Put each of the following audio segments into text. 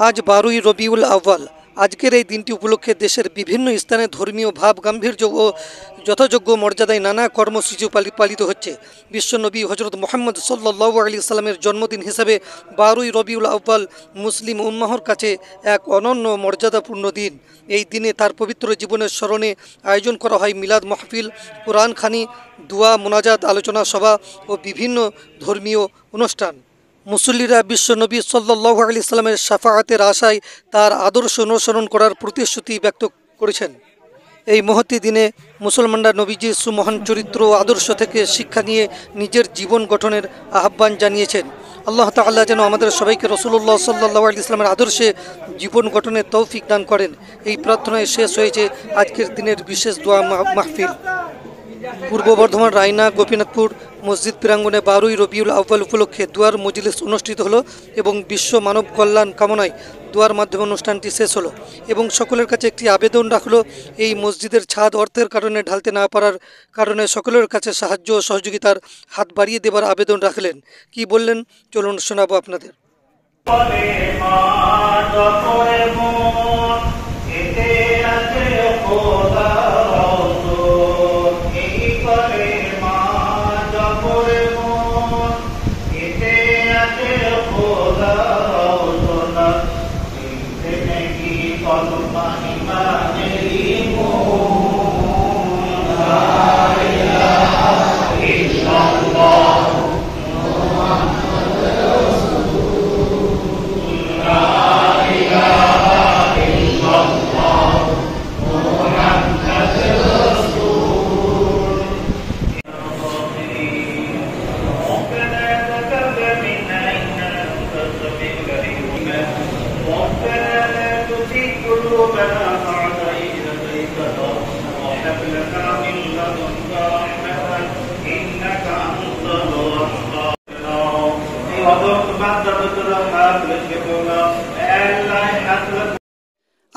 আজ 12ই রবিউল আউয়াল। আজকের এই দিনটি উপলক্ষে দেশের বিভিন্ন স্থানে ধর্মীয় ভাব গাম্ভীর্য ও যথাযোগ্য মর্যাদায় নানা কর্মসূচি পালিত হচ্ছে। বিশ্বনবী হজরত মুহাম্মদ সাল্লাল্লাহু আলাইহি সাল্লামের জন্মদিন হিসাবে 12ই রবিউল আউয়াল মুসলিম উম্মাহর কাছে এক অনন্য মর্যাদাপূর্ণ দিন। এই দিনে তার পবিত্র জীবনের স্মরণে আয়োজন করা হয় মিলাদ মাহফিল, কোরআন খানি, দোয়া মোনাজাত, আলোচনা সভা ও বিভিন্ন ধর্মীয় অনুষ্ঠান। মুসল্লিরা বিশ্বনবী সাল্লাল্লাহু আলাইহি সাল্লামের শাফাআতের আশায় তার আদর্শ অনুসরণ করার প্রতিশ্রুতি ব্যক্ত করেছেন। এই মহতী দিনে মুসলমানরা নবীজির সুমহান চরিত্র ও আদর্শ থেকে শিক্ষা নিয়ে নিজের জীবন গঠনের আহ্বান জানিয়েছেন। আল্লাহ তাআলা যেন আমাদের সবাইকে রাসূলুল্লাহ সাল্লাল্লাহু আলাইহি সাল্লামের আদর্শে জীবন গঠনের তৌফিক দান করেন। এই প্রার্থনায় শেষ হয়েছে আজকের দিনের বিশেষ দোয়া মাহফিল। পূর্ব বর্ধমান রায়না গোপীনাথপুর মসজিদ প্রাঙ্গণে 12ই রবিউল আউয়াল উপলক্ষে দোয়ার মজলিস অনুষ্ঠিত হলো এবং বিশ্ব মানব কল্যাণ কামনায় দোয়ার মাধ্যমে অনুষ্ঠানটি শেষ হলো এবং সকলের কাছে একটি আবেদন রাখলো, এই মসজিদের ছাদ অর্থের কারণে ঢালতে না পারার কারণে সকলের কাছে সাহায্য ও সহযোগিতার হাত বাড়িয়ে দেবার আবেদন রাখলেন। কি বললেন চলুন শোনাবো আপনাদের।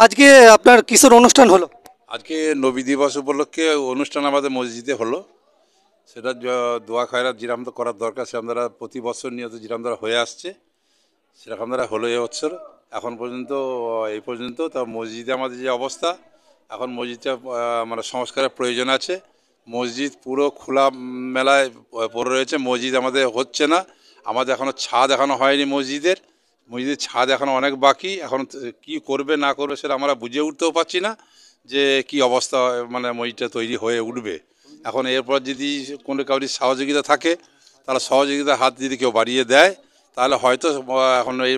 আজকে আপনার কিসের অনুষ্ঠান হলো? আজকে নবী দিবস উপলক্ষে অনুষ্ঠান আমাদের মসজিদে হলো। সেটা দোয়া খয়রাত যেরকম তো করার দরকার সেরকম দ্বারা প্রতি বছর নিয়ত যেরকম দ্বারা হয়ে আসছে সেরকম দ্বারা হলো এ বছর। এখন পর্যন্ত এই পর্যন্ত তা মসজিদে আমাদের যে অবস্থা, এখন মসজিদটা মানে সংস্কারের প্রয়োজন আছে। মসজিদ পুরো খোলা মেলায় পড়ে রয়েছে, মসজিদ আমাদের হচ্ছে না। আমাদের এখনও ছাদ এখনও হয়নি মসজিদের ছাদ এখনও অনেক বাকি। এখন কি করবে না করবে সেটা আমরা বুঝে উঠতেও পারছি না যে কি অবস্থা মানে মসজিদটা তৈরি হয়ে উঠবে। এখন এরপর যদি কোনো কাউরির সহযোগিতা থাকে তাহলে সহযোগিতার হাত যদি কেউ বাড়িয়ে দেয় তাহলে হয়তো এখন এই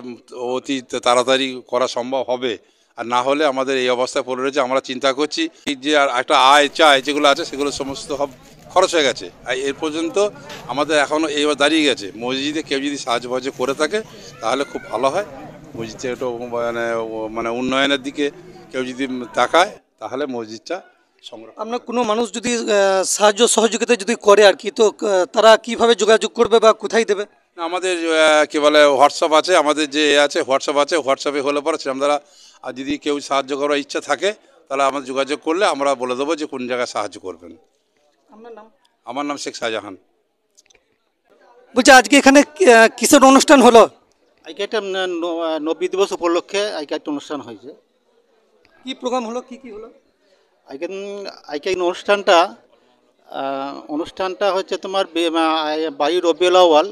অতি তাড়াতাড়ি করা সম্ভব হবে, আর না হলে আমাদের এই অবস্থায় পড়ে রয়েছে। আমরা চিন্তা করছি যে আর একটা আয় চায় যেগুলো আছে সেগুলো সমস্ত সব খরচ হয়ে গেছে। আর এর পর্যন্ত আমাদের এখনও এইবার দাঁড়িয়ে গেছে। মসজিদে কেউ যদি সাহায্য করে থাকে তাহলে খুব ভালো হয়। মসজিদটা একটু মানে উন্নয়নের দিকে কেউ যদি তাকায় তাহলে মসজিদটা সংরক্ষণ। আপনার কোনো মানুষ যদি সাহায্য সহযোগিতা যদি করে আর কি, তো তারা কিভাবে যোগাযোগ করবে বা কোথায় দেবে? আমাদের কী বলে হোয়াটসঅ্যাপ আছে, আমাদের যে আছে হোয়াটসঅ্যাপ আছে, হোয়াটসঅ্যাপে হলে পরে সেরকম দ্বারা আর যদি কেউ সাহায্য করার ইচ্ছা থাকে তাহলে আমাদের যোগাযোগ করলে আমরা বলে দেবো যে কোন জায়গায় সাহায্য করবেন। আমার নাম শেখ শাহজাহান। বলছি আজকে এখানে কিসের অনুষ্ঠান হলো? আজকে একটা নবী দিবস উপলক্ষে আজকে একটা অনুষ্ঠান হয়েছে। কি প্রোগ্রাম হলো, কি হলো? আজকে অনুষ্ঠানটা হচ্ছে তোমার 12ই রবিউল আউয়াল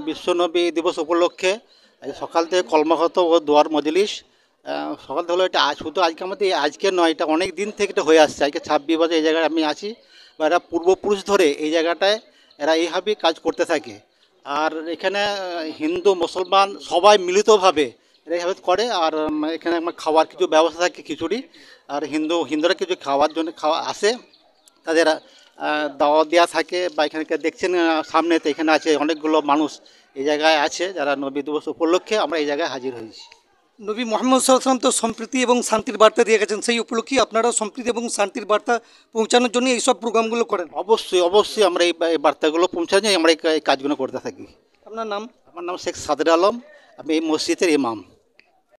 বিশ্বনবী দিবস উপলক্ষে সকাল থেকে কলমাখত ও দোয়ার মজলিস সকাল থেকে হলো। এটা শুধু আজকে আমাদের আজকে নয়, এটা অনেক দিন থেকে এটা হয়ে আসছে। আজকে 26 বছর এই জায়গায় আমি আছি, বা এরা পূর্বপুরুষ ধরে এই জায়গাটায় এরা এইভাবেই কাজ করতে থাকে। আর এখানে হিন্দু মুসলমান সবাই মিলিতভাবে এরা এইভাবে করে। আর এখানে আমার খাওয়ার কিছু ব্যবস্থা থাকে, খিচুড়ি। আর হিন্দুরা কিছু খাওয়ার জন্য আসে, তাদের দাওয়াত দেওয়া থাকে। বা এখানে দেখছেন সামনেতে এখানে আছে অনেকগুলো মানুষ এই জায়গায় আছে যারা নবী দিবস উপলক্ষে আমরা এই জায়গায় হাজির হয়েছি। নবী মুহাম্মদ সাল্লাল্লাহু আলাইহি ওয়াসাল্লাম তো সম্প্রীতি এবং শান্তির বার্তা দিয়ে গেছেন, সেই উপলক্ষে আপনারা সম্প্রীতি এবং শান্তির বার্তা পৌঁছানোর জন্য এইসব প্রোগ্রামগুলো করেন? অবশ্যই আমরা এই বার্তাগুলো পৌঁছানোর আমরা এই কাজগুলো করতে থাকি। আপনার নাম? আমার নাম শেখ সাদর আলম, আমি এই মসজিদের ইমাম।